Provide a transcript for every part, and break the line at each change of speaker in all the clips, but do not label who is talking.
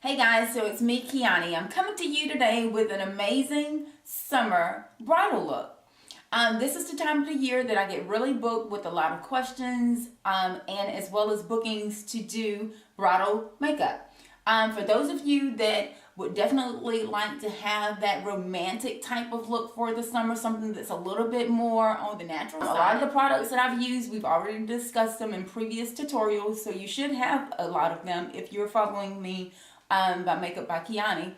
Hey guys, so it's me, Kiani. I'm coming to you today with an amazing summer bridal look. This is the time of the year that I get really booked with a lot of questions and as well as bookings to do bridal makeup. For those of you that would definitely like to have that romantic type of look for the summer, something that's a little bit more on the natural side. A lot of the products that I've used, we've already discussed them in previous tutorials, so you should have a lot of them if you're following me by Makeup by Kiani.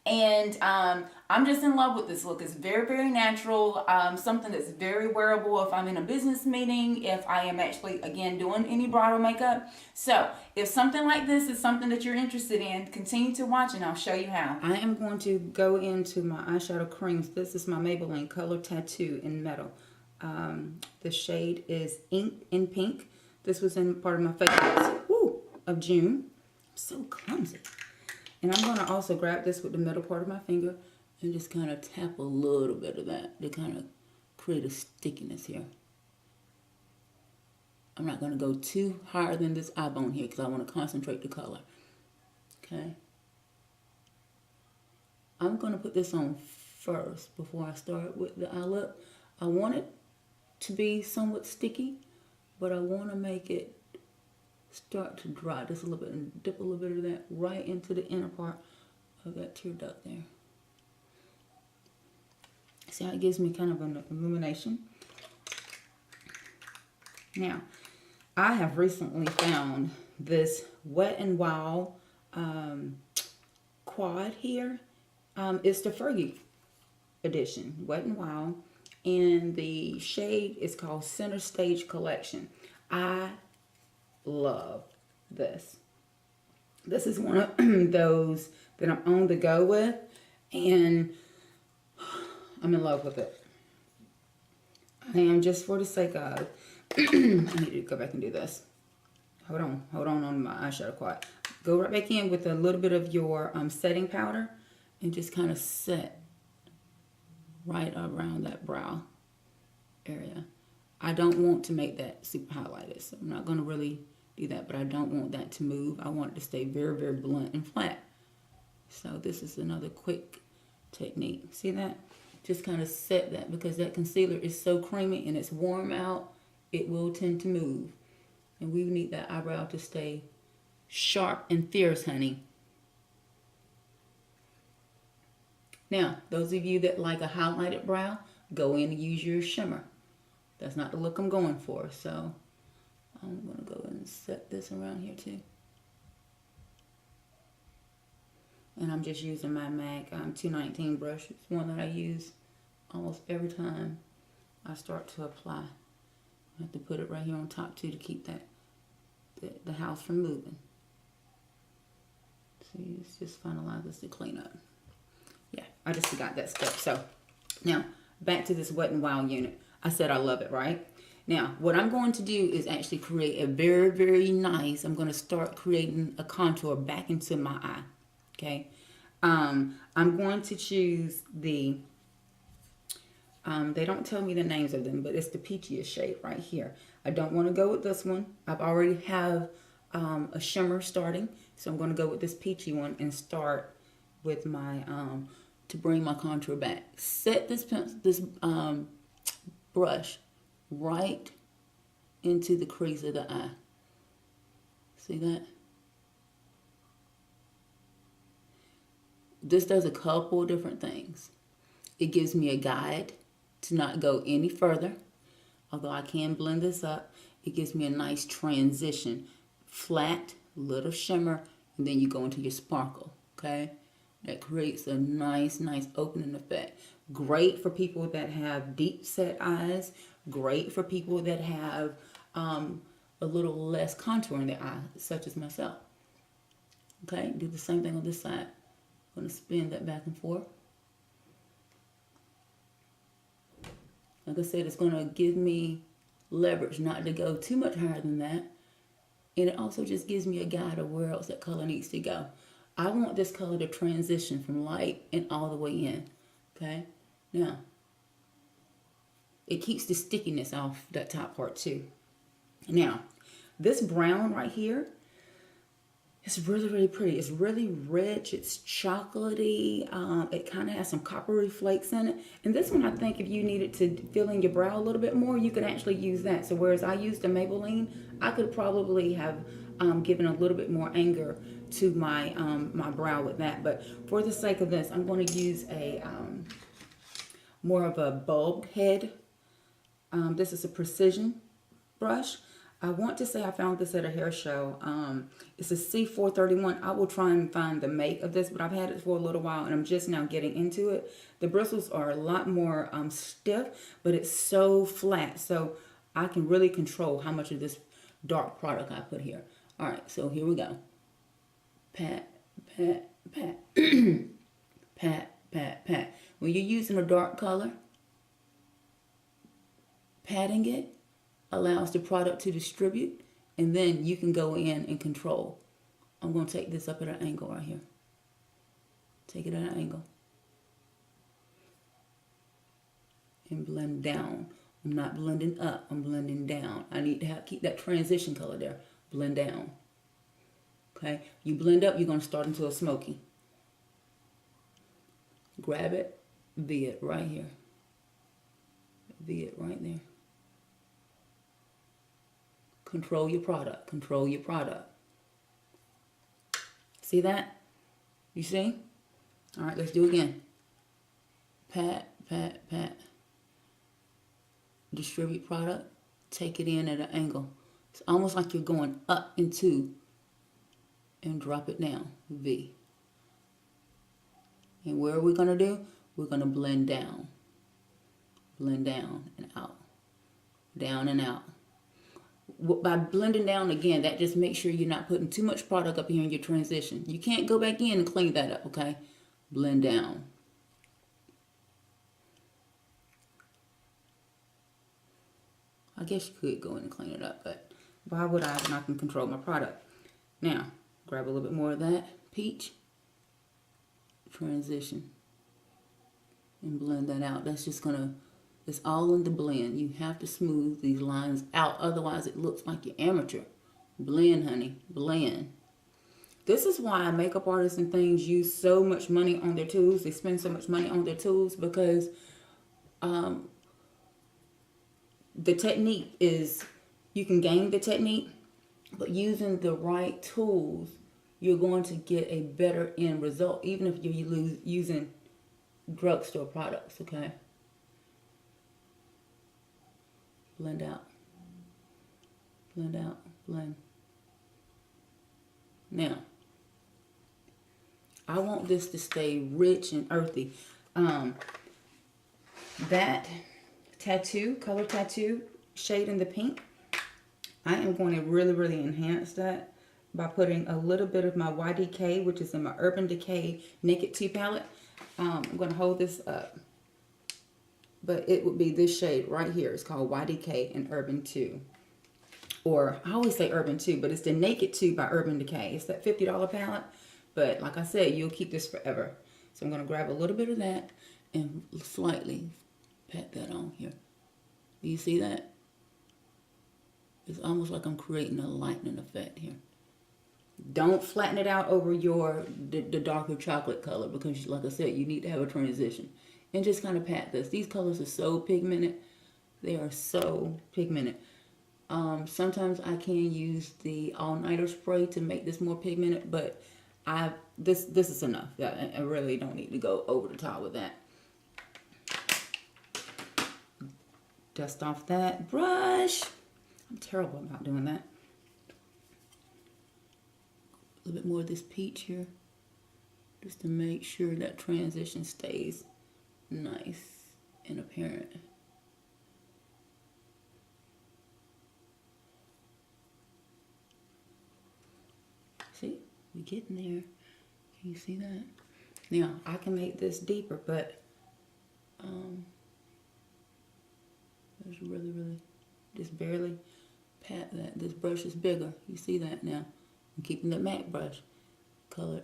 And I'm just in love with this look. It's very, very natural. Something that's very wearable if I'm in a business meeting, if I am actually, again, doing any bridal makeup. So if something like this is something that you're interested in, continue to watch and I'll show you how. I am going to go into my eyeshadow creams. This is my Maybelline Color Tattoo in Metal. The shade is Ink in Pink. This was in part of my favorites of June. I'm so clumsy. And I'm going to also grab this with the middle part of my finger and just kind of tap a little bit of that to kind of create a stickiness here. I'm not going to go too higher than this eye bone here because I want to concentrate the color. Okay. I'm going to put this on first before I start with the eye look. I want it to be somewhat sticky, but I want to make it start to dry just a little bit and dip a little bit of that right into the inner part of that tear duct there. See how it gives me kind of an illumination? Now, I have recently found this Wet n Wild quad here. It's the Fergie edition, Wet n Wild, and the shade is called Center Stage Collection. I love this. This is one of those that I'm on the go with, and I'm in love with it. I am, just for the sake of I need to go back and do this. Hold on my eyeshadow quiet. Go right back in with a little bit of your setting powder and just kind of set right around that brow area. I don't want to make that super highlighted, so I'm not going to really do that, but I don't want that to move. I want it to stay very, very blunt and flat. So this is another quick technique. See that? Just kind of set that, because that concealer is so creamy and it's warm out, it will tend to move. And we need that eyebrow to stay sharp and fierce, honey. Now, those of you that like a highlighted brow, go in and use your shimmer. That's not the look I'm going for, so I'm going to go and set this around here too. And I'm just using my MAC 219 brush. It's one that I use almost every time I start to apply. I have to put it right here on top too to keep that the house from moving. See, it's just finalizes the cleanup. Yeah, I just forgot that step. So now back to this Wet n Wild unit. I said I love it, right? Now, what I'm going to do is actually create a very, very nice, I'm going to start creating a contour back into my eye, okay? I'm going to choose the, they don't tell me the names of them, but it's the peachiest shade right here. I don't want to go with this one. I've already have a shimmer starting, so I'm going to go with this peachy one and start with my, to bring my contour back. Set this brush right into the crease of the eye. See that? This does a couple of different things. It gives me a guide to not go any further, although I can blend this up. It gives me a nice transition. Flat, little shimmer, and then you go into your sparkle, okay? That creates a nice opening effect. Great for people that have deep set eyes. Great for people that have a little less contour in their eye, such as myself. Okay, do the same thing on this side. I'm going to spin that back and forth. Like I said, it's going to give me leverage not to go too much higher than that. And it also just gives me a guide of where else that color needs to go. I want this color to transition from light and all the way in. Okay, now it keeps the stickiness off that top part too. Now, this brown right here It's really, really pretty. It's really rich. It's chocolatey. It kind of has some coppery flakes in it. And this one, I think if you needed to fill in your brow a little bit more, you can actually use that. So whereas I used a Maybelline, I could probably have given a little bit more anger to my my brow with that. But for the sake of this, I'm going to use a more of a bulb head. This is a precision brush. I want to say I found this at a hair show. It's a C431. I will try and find the make of this, but I've had it for a little while and I'm just now getting into it. The bristles are a lot more stiff, but it's so flat. So I can really control how much of this dark product I put here. All right, so here we go. Pat, pat, pat, pat, pat, pat. When you're using a dark color, patting it allows the product to distribute, and then you can go in and control. I'm going to take this up at an angle right here. Take it at an angle. And blend down. I'm not blending up, I'm blending down. I need to keep that transition color there. Blend down. Okay, you blend up, you're going to start into a smoky. Grab it, V it right here. V it right there. Control your product. Control your product. See that? You see? All right, let's do it again. Pat, pat, pat. Distribute product. Take it in at an angle. It's almost like you're going up into and drop it down. V. And where are we going to do? We're going to blend down. Blend down and out. Down and out. By blending down again, that just makes sure you're not putting too much product up here in your transition. You can't go back in and clean that up, okay? Blend down. I guess you could go in and clean it up, but why would I when I can control my product? Now, grab a little bit more of that peach. Transition. And blend that out. That's just going to... It's all in the blend. You have to smooth these lines out. Otherwise, it looks like you're amateur. Blend, honey. Blend. This is why makeup artists and things use so much money on their tools. They spend so much money on their tools because the technique is... You can gain the technique, but using the right tools, you're going to get a better end result, even if you're using drugstore products, okay? Blend out. Blend out. Blend. Now, I want this to stay rich and earthy. That tattoo, color tattoo shade in the pink, I am going to really, really enhance that by putting a little bit of my YDK, which is in my Urban Decay Naked 2 palette. I'm going to hold this up. But it would be this shade right here. It's called YDK in Urban 2. Or, I always say Urban 2, but it's the Naked 2 by Urban Decay. It's that $50 palette. But, like I said, you'll keep this forever. So I'm going to grab a little bit of that and slightly pat that on here. Do you see that? It's almost like I'm creating a lightning effect here. Don't flatten it out over the darker chocolate color because, like I said, you need to have a transition. And just kind of pat this. These colors are so pigmented. They are so pigmented. Sometimes I can use the all-nighter spray to make this more pigmented, but this is enough. I really don't need to go over the top with that. Dust off that brush. I'm terrible about doing that. A little bit more of this peach here, just to make sure that transition stays nice and apparent. See, we're getting there. Can you see that? Now, I can make this deeper, but there's really, just barely pat that. This brush is bigger. You see that now? I'm keeping the MAC brush colored.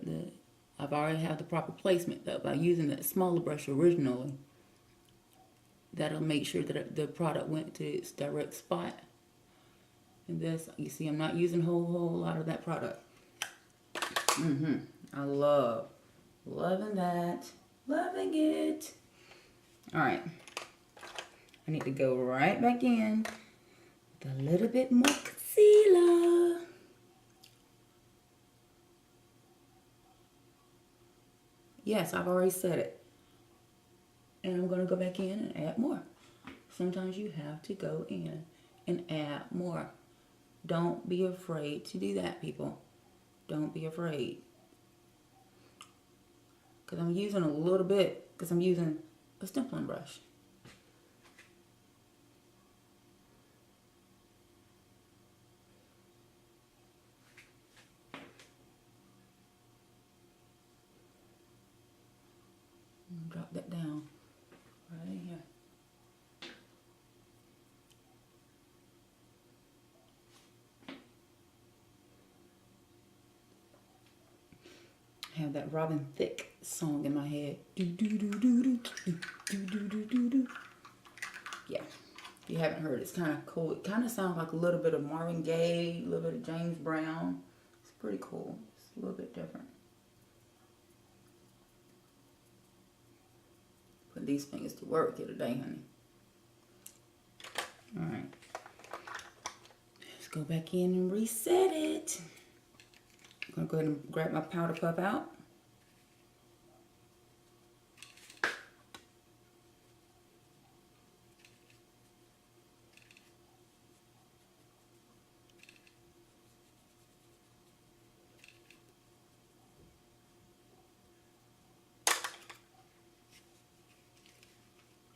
I've already have the proper placement though by using that smaller brush originally. That'll make sure that the product went to its direct spot. And this, you see, I'm not using a whole lot of that product. I loving that. Loving it. All right. I need to go right back in with a little bit more concealer. Yes, I've already said it. And I'm going to go back in and add more. Sometimes you have to go in and add more. Don't be afraid to do that, people. Don't be afraid. Because I'm using a little bit, because I'm using a stippling brush. Drop that down right in here. I have that Robin Thicke song in my head. Do do do do do do do do do do do. Yeah, if you haven't heard, it's kind of cool. It kind of sounds like a little bit of Marvin Gaye, a little bit of James Brown. It's pretty cool. It's a little bit different. Put these fingers to work here today, honey. All right. Let's go back in and reset it. I'm going to go ahead and grab my powder puff out.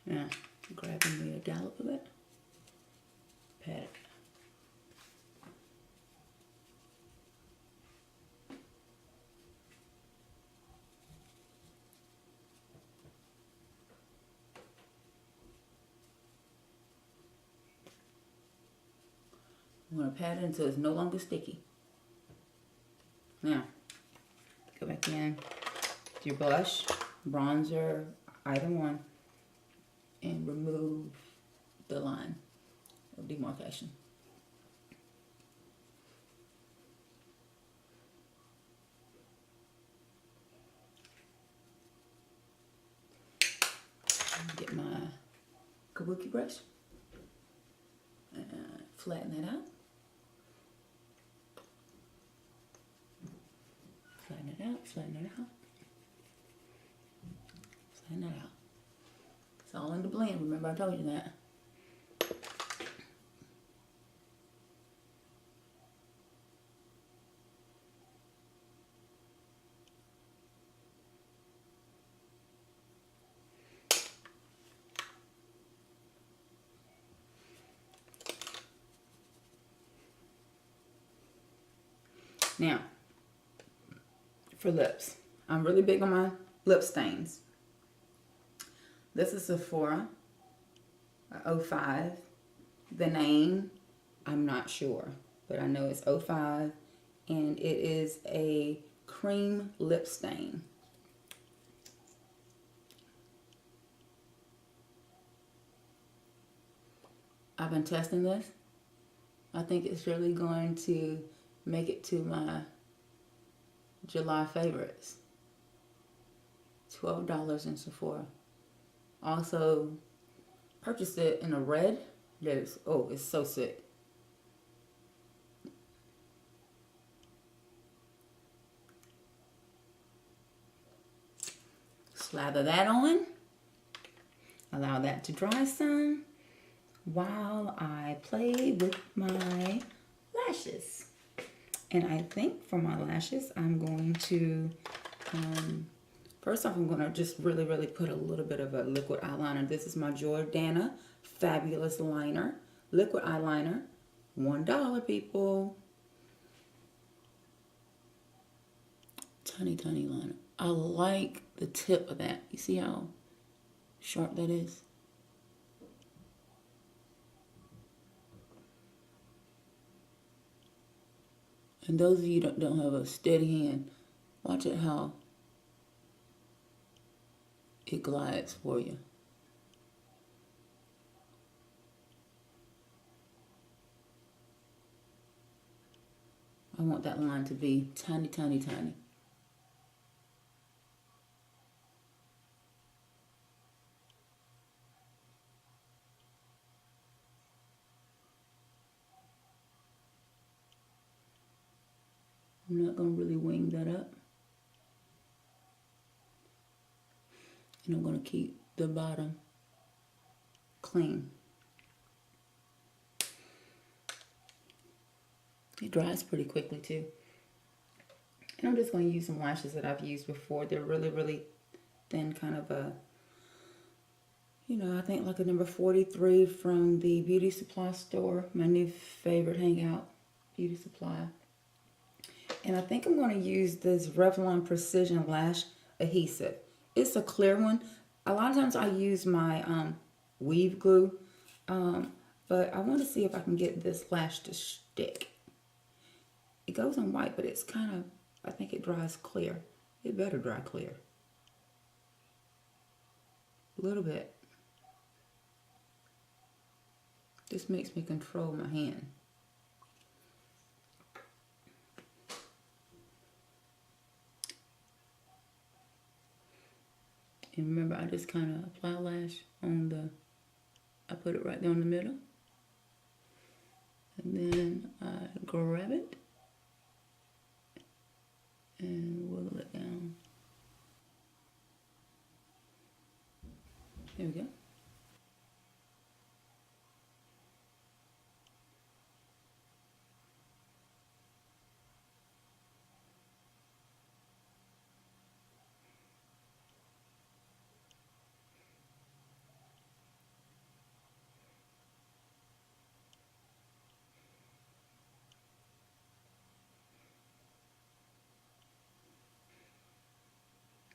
Now, grabbing me a dollop of it. Pat it. I'm going to pat it until it's no longer sticky. Now, go back in to your blush, bronzer, either one, and remove the line of demarcation. Get my kabuki brush and flatten that out. Flatten it out, flatten it out. Flatten it out. It's all in the blend, remember I told you that. Now, for lips, I'm really big on my lip stains. This is Sephora 05. The name, I'm not sure, but I know it's 05, and it is a cream lip stain. I've been testing this. I think it's really going to make it to my July favorites. $12 in Sephora. Also purchased it in a red. That is, oh, it's so sick. Slather that on. Allow that to dry some while I play with my lashes. And I think for my lashes, I'm going to, first off, I'm going to just really put a little bit of a liquid eyeliner. This is my Jordana Fabulous Liner. Liquid eyeliner. $1, people. Tiny liner. I like the tip of that. You see how sharp that is? And those of you that don't have a steady hand, watch it how it glides for you. I want that line to be tiny. I'm not going to really wing that up. And I'm going to keep the bottom clean. It dries pretty quickly too. And I'm just going to use some lashes that I've used before. They're really, really thin, kind of a, you know, I think like a number 43 from the beauty supply store. My new favorite hangout beauty supply. And I think I'm going to use this Revlon Precision Lash Adhesive. It's a clear one. A lot of times I use my weave glue, but I want to see if I can get this lash to stick. It goes on white, but it's kind of, I think it dries clear. It better dry clear. A little bit. This makes me control my hand. And remember, I just kind of apply lash on the, I put it right there in the middle. And then I grab it and wiggle it down. There we go.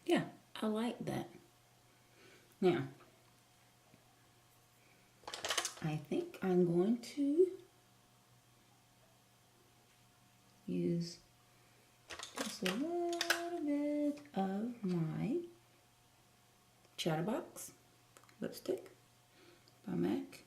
Yeah, I like that. Now, I think I'm going to use just a little bit of my Chatterbox lipstick by MAC.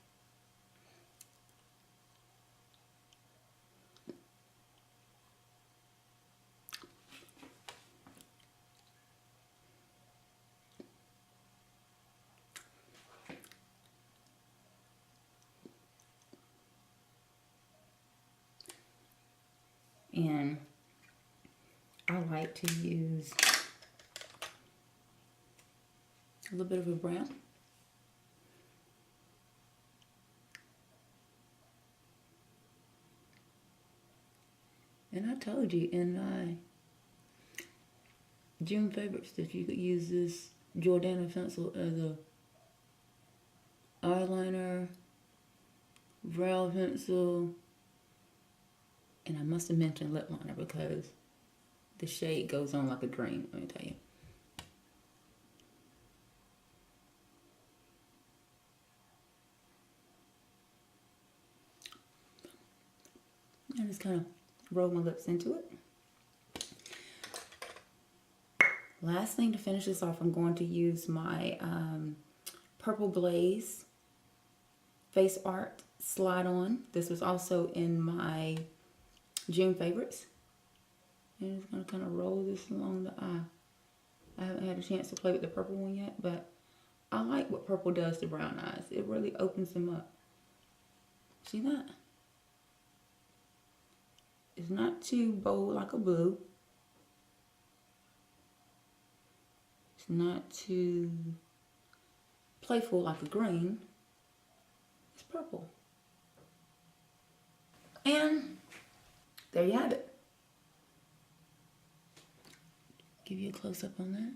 And I like to use a little bit of a brown. And I told you in my June favorites that you could use this Jordana pencil as a eyeliner, brow pencil, and I must have mentioned lip liner because the shade goes on like a dream, let me tell you. I just kind of roll my lips into it. Last thing to finish this off, I'm going to use my Purple Glaze Face Art Slide On. This was also in my June favorites. And I'm just going to kind of roll this along the eye. I haven't had a chance to play with the purple one yet, but I like what purple does to brown eyes. It really opens them up. See that? It's not too bold like a blue. It's not too playful like a green. It's purple. And there you have it. Give you a close-up on that.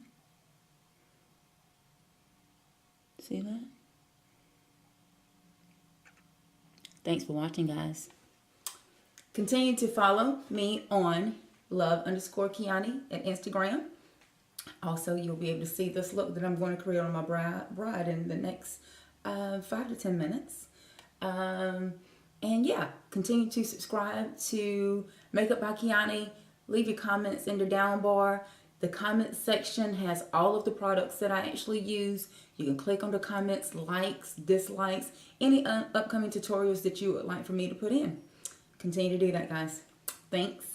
See that? Thanks for watching, guys. Continue to follow me on love_Kiani at Instagram. Also, you'll be able to see this look that I'm going to create on my bride in the next 5 to 10 minutes. And yeah, continue to subscribe to Makeup by Kiani. Leave your comments in the down bar. The comments section has all of the products that I actually use. You can click on the comments, likes, dislikes, any upcoming tutorials that you would like for me to put in. Continue to do that, guys. Thanks.